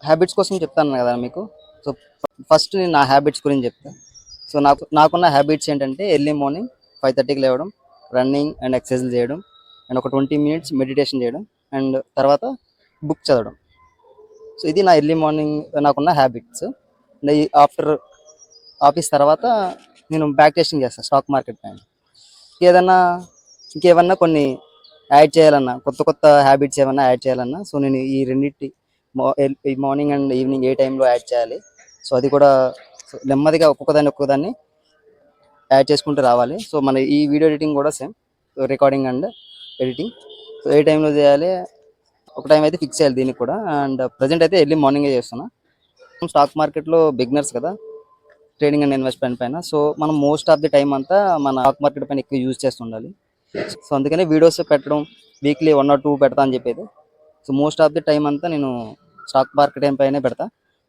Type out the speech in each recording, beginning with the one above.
Habits కోసం చెప్తాను కదా మీకు. సో ఫస్ట్ నేను నా హ్యాబిట్స్ గురించి చెప్తా. సో నాకున్న హ్యాబిట్స్ ఏంటంటే ఎర్లీ మార్నింగ్ 5:30కి లేవడం, రన్నింగ్ అండ్ ఎక్సర్సైజ్ చేయడం, అండ్ ఒక 20 మినిట్స్ మెడిటేషన్ చేయడం, అండ్ తర్వాత బుక్ చదవడం. సో ఇది నా ఎర్లీ మార్నింగ్ నాకున్న హ్యాబిట్స్. అండ్ ఆఫ్టర్ ఆఫీస్ తర్వాత నేను బ్యాక్ టెస్టింగ్ చేస్తాను స్టాక్ మార్కెట్ పైన. ఏదన్నా ఇంకేమన్నా కొన్ని యాడ్ చేయాలన్నా, కొత్త కొత్త హ్యాబిట్స్ ఏమన్నా యాడ్ చేయాలన్నా, సో నేను ఈ రెండింటి ఈ మార్నింగ్ అండ్ ఈవినింగ్ ఏ టైంలో యాడ్ చేయాలి, సో అది కూడా నెమ్మదిగా ఒక్కొక్కదాన్ని యాడ్ చేసుకుంటూ రావాలి. సో మన ఈ వీడియో ఎడిటింగ్ కూడా same, recording and editing. So ఏ టైంలో చేయాలి, ఒక టైం అయితే ఫిక్స్ చేయాలి దీనికి కూడా. అండ్ ప్రజెంట్ అయితే ఎర్లీ మార్నింగే చేస్తున్నా. స్టాక్ మార్కెట్లో బిగినర్స్ కదా, ట్రేడింగ్ అండ్ ఇన్వెస్ట్మెంట్ పైన. సో మనం మోస్ట్ ఆఫ్ ది టైం అంతా మన స్టాక్ మార్కెట్ పైన ఎక్కువ యూజ్ చేస్తుండాలి. సో అందుకనే వీడియోస్ పెట్టడం వీక్లీ 1 or 2 పెడతా అని చెప్పేది. So most of the time అంతా నేను స్టాక్ మార్కెట్ పైనే పెడతా.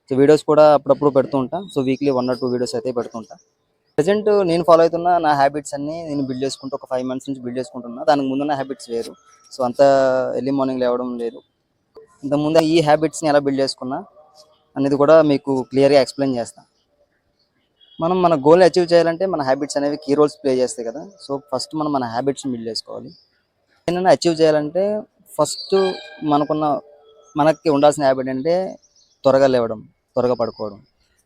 సో వీడియోస్ కూడా అప్పుడప్పుడు పెడుతూ ఉంటా. సో వీక్లీ 1 or 2 వీడియోస్ అయితే పెడుతుంటా. ప్రజెంట్ నేను ఫాలో అవుతున్న నా హ్యాబిట్స్ అన్ని నేను బిల్డ్ చేసుకుంటూ ఒక 5 months నుంచి బిల్డ్ చేసుకుంటున్నా. దానికి ముందున్న హ్యాబిట్స్ వేరు. సో అంత ఎర్లీ మార్నింగ్ లేవడం లేదు. ఇంతకుముందు ఈ హ్యాబిట్స్ని ఎలా బిల్డ్ చేసుకున్నా అనేది కూడా మీకు క్లియర్గా ఎక్స్ప్లెయిన్ చేస్తాను. మనం మన గోల్ని అచీవ్ చేయాలంటే మన హ్యాబిట్స్ అనేవి కీ రోల్స్ ప్లే చేస్తాయి కదా. సో ఫస్ట్ మనం మన హ్యాబిట్స్ని బిల్డ్ చేసుకోవాలి. ఏదైనా అచీవ్ చేయాలంటే ఫస్ట్ మనకి ఉండాల్సిన హ్యాబిట్ అంటే త్వరగా లేవడం, త్వరగా పడుకోవడం.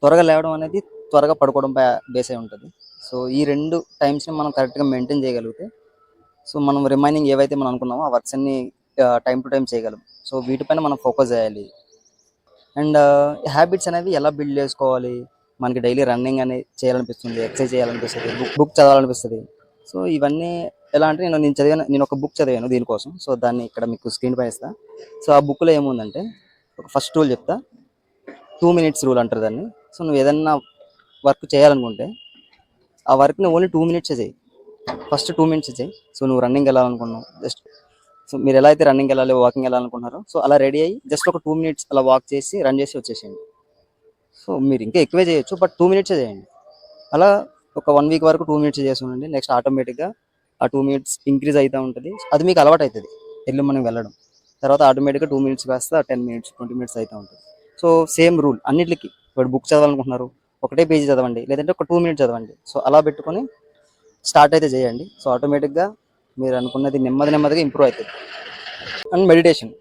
త్వరగా లేవడం అనేది త్వరగా పడుకోవడం బేస్ అయి ఉంటుంది. సో ఈ 2 టైమ్స్ని మనం కరెక్ట్గా మెయింటైన్ చేయగలిగితే, సో మనం రిమైనింగ్ ఏవైతే మనం అనుకున్నామో ఆ వర్క్స్ అన్ని టైం టు టైం చేయగలం. సో వీటిపైన మనం ఫోకస్ చేయాలి. అండ్ హ్యాబిట్స్ అనేవి ఎలా బిల్డ్ చేసుకోవాలి, మనకి డైలీ రన్నింగ్ అనేది చేయాలనిపిస్తుంది, ఎక్సర్సైజ్ చేయాలనిపిస్తుంది, బుక్ చదవాలనిపిస్తుంది. సో ఇవన్నీ ఎలా అంటే నేను ఒక బుక్ చదివాను దీనికోసం. సో దాన్ని ఇక్కడ మీకు స్క్రీన్ పైన ఇస్తా. సో ఆ బుక్లో ఏముందంటే ఒక ఫస్ట్ రూల్ చెప్తా, 2 minutes రూల్ అంటారు దాన్ని. సో నువ్వు ఏదన్నా వర్క్ చేయాలనుకుంటే ఆ వర్క్ని ఓన్లీ 2 minutes చేయి. ఫస్ట్ 2 minutes చేయి. సో నువ్వు రన్నింగ్ వెళ్ళాలనుకున్నావు, జస్ట్ సో మీరు ఎలా అయితే రన్నింగ్ వెళ్ళాలి, వాకింగ్ వెళ్ళాలనుకుంటున్నారో, సో అలా రెడీ అయ్యి జస్ట్ ఒక 2 minutes అలా వాక్ చేసి రన్ చేసి వచ్చేసేయండి. సో మీరు ఇంకా ఎక్కువే చేయొచ్చు, బట్ 2 minutes చేయండి. అలా ఒక 1 week వరకు 2 minutes చేస్తుండండి. నెక్స్ట్ ఆటోమేటిక్గా ఆ 2 minutes ఇంక్రీజ్ అవుతూ ఉంటుంది. అది మీకు అలవాటు అవుతుంది ఎర్లీ మార్నింగ్ వెళ్ళడం. తర్వాత ఆటోమేటిక్గా 2 minutes కాస్త 10 minutes 20 minutes అవుతూ ఉంటుంది. సో సేమ్ రూల్ అన్నిటికీ. ఇప్పుడు బుక్ చదవాలనుకుంటున్నారు, ఒకటే పేజీ చదవండి, లేదంటే ఒక 2 minutes చదవండి. సో అలా పెట్టుకొని స్టార్ట్ అయితే చేయండి. సో ఆటోమేటిక్గా మీరు అనుకున్నది నెమ్మదిగా ఇంప్రూవ్ అవుతుంది. అండ్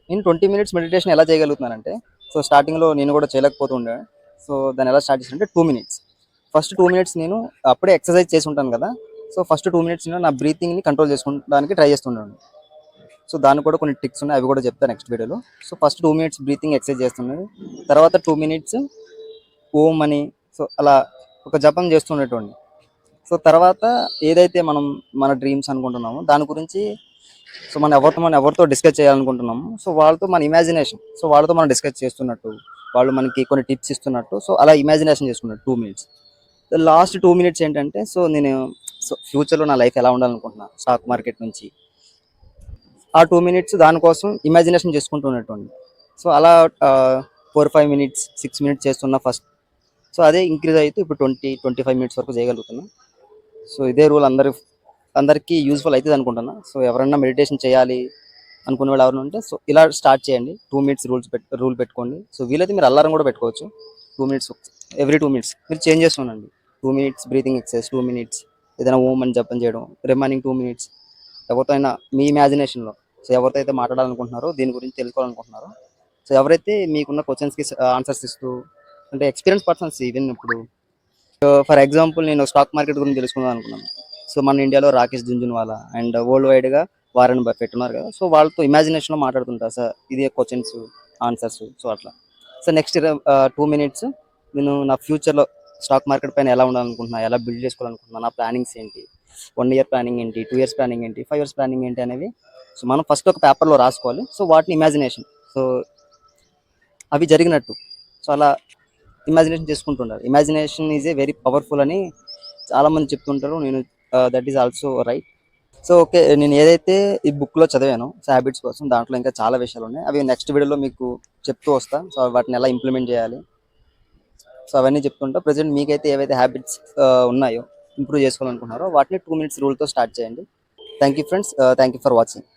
నేను 20 minutes మెడిటేషన్ ఎలా చేయగలుగుతున్నానంటే, సో స్టార్టింగ్లో నేను కూడా చేయలేకపోతుండే. సో దాన్ని ఎలా స్టార్ట్ చేశానంటే 2 minutes. ఫస్ట్ 2 minutes నేను అప్పుడే ఎక్సర్సైజ్ చేసి ఉంటాను కదా. సో ఫస్ట్ 2 minutes నేను నా బ్రీతింగ్ని కంట్రోల్ చేసుకోవడానికి ట్రై చేస్తున్నాను. సో దానికి కూడా కొన్ని ట్రిక్స్ ఉన్నాయి, అవి కూడా చెప్తాను నెక్స్ట్ వీడియోలో. So first 2 minutes breathing exercise చేస్తున్నాను. తర్వాత 2 minutes ఓం అని, సో అలా ఒక జపం చేస్తుండేటోండి. సో తర్వాత ఏదైతే మన డ్రీమ్స్ అనుకుంటున్నామో దాని గురించి, సో మనం ఎవరితో డిస్కస్ చేయాలనుకుంటున్నాము, సో వాళ్ళతో మన ఇమాజినేషన్, సో వాళ్ళతో మనం డిస్కస్ చేస్తున్నట్టు, వాళ్ళు మనకి కొన్ని టిప్స్ ఇస్తున్నట్టు, సో అలా ఇమాజినేషన్ చేసుకున్నట్టు 2 minutes. లాస్ట్ 2 minutes ఏంటంటే, సో ఫ్యూచర్లో నా లైఫ్ ఎలా ఉండాలనుకుంటున్నాను స్టాక్ మార్కెట్ నుంచి, ఆ 2 minutes దానికోసం ఇమాజినేషన్ చేసుకుంటున్నట్టు. సో అలా 4-5 minutes 6 minutes చేస్తున్నా ఫస్ట్. సో అదే ఇంక్రీజ్ అయితే ఇప్పుడు 20-25 minutes వరకు చేయగలుగుతున్నాను. సో ఇదే రూల్ అందరికీ యూజ్ఫుల్ అవుతుంది అనుకుంటున్నా. సో ఎవరన్నా మెడిటేషన్ చేయాలి అనుకునే వాళ్ళు ఎవరైనా ఉంటే, సో ఇలా స్టార్ట్ చేయండి. 2 minutes రూల్ పెట్టుకోండి. సో వీలైతే మీరు అలారం కూడా పెట్టుకోవచ్చు. 2 minutes ఎవ్రీ 2 minutes మీరు చేంజ్ చేస్తుండండి. 2 minutes బ్రీతింగ్ ఎక్సర్సైజ్, 2 minutes ఏదైనా ఓం అని జపం చేయడం, రిమైనింగ్ 2 minutes ఎవరితో అయినా మీ ఇమాజినేషన్లో, సో ఎవరితో అయితే మాట్లాడాలనుకుంటున్నారో, దీని గురించి తెలుసుకోవాలనుకుంటున్నారో, సో ఎవరైతే మీకున్న క్వశ్చన్స్కి ఆన్సర్స్ ఇస్తూ, అంటే ఎక్స్పీరియన్స్ పర్సన్స్ ఈవెన్ ఇప్పుడు ఫర్ ఎగ్జాంపుల్ నేను స్టాక్ మార్కెట్ గురించి తెలుసుకుందాం అనుకున్నాను. సో మన ఇండియాలో రాకేష్ జుంజున్వాలా అండ్ వరల్డ్ వైడ్గా వారెన్ బఫెట్ ఉన్నారు కదా. సో వాళ్ళతో ఇమాజినేషన్లో మాట్లాడుతుంటా సార్, ఇది క్వశ్చన్స్ ఆన్సర్స్. సో అట్లా. సో నెక్స్ట్ 2 minutes నేను నా ఫ్యూచర్లో స్టాక్ మార్కెట్ పైన ఎలా ఉండాలనుకుంటున్నా, ఎలా బిల్డ్ చేసుకోవాలనుకుంటున్నా, నా ప్లానింగ్స్ ఏంటి, 1 year ప్లానింగ్ ఏంటి, 2 years ప్లానింగ్ ఏంటి, 5 years ప్లానింగ్ ఏంటి అనేవి సో మనం ఫస్ట్ ఒక పేపర్లో రాసుకోవాలి. సో వాటిని ఇమాజినేషన్, సో అవి జరిగినట్టు, సో అలా ఇమాజినేషన్ చేసుకుంటుంటారు. Imagination is a very powerful అని చాలామంది చెప్తుంటారు. నేను that is also right. So okay, నేను ఏదైతే ఈ బుక్లో చదివానో సో హ్యాబిట్స్ కోసం, దాంట్లో ఇంకా చాలా విషయాలు ఉన్నాయి. అవి నెక్స్ట్ వీడియోలో మీకు చెప్తూ వస్తాను. సో వాటిని ఎలా ఇంప్లిమెంట్ చేయాలి, సో అవన్నీ చెప్తుంటా. ప్రజెంట్ మీకైతే ఏవైతే హ్యాబిట్స్ ఉన్నాయో, ఇంప్రూవ్ చేసుకోవాలనుకుంటున్నారో, వాటిని 2 minutes రూల్తో స్టార్ట్ చేయండి. Thank you friends, thank you for watching.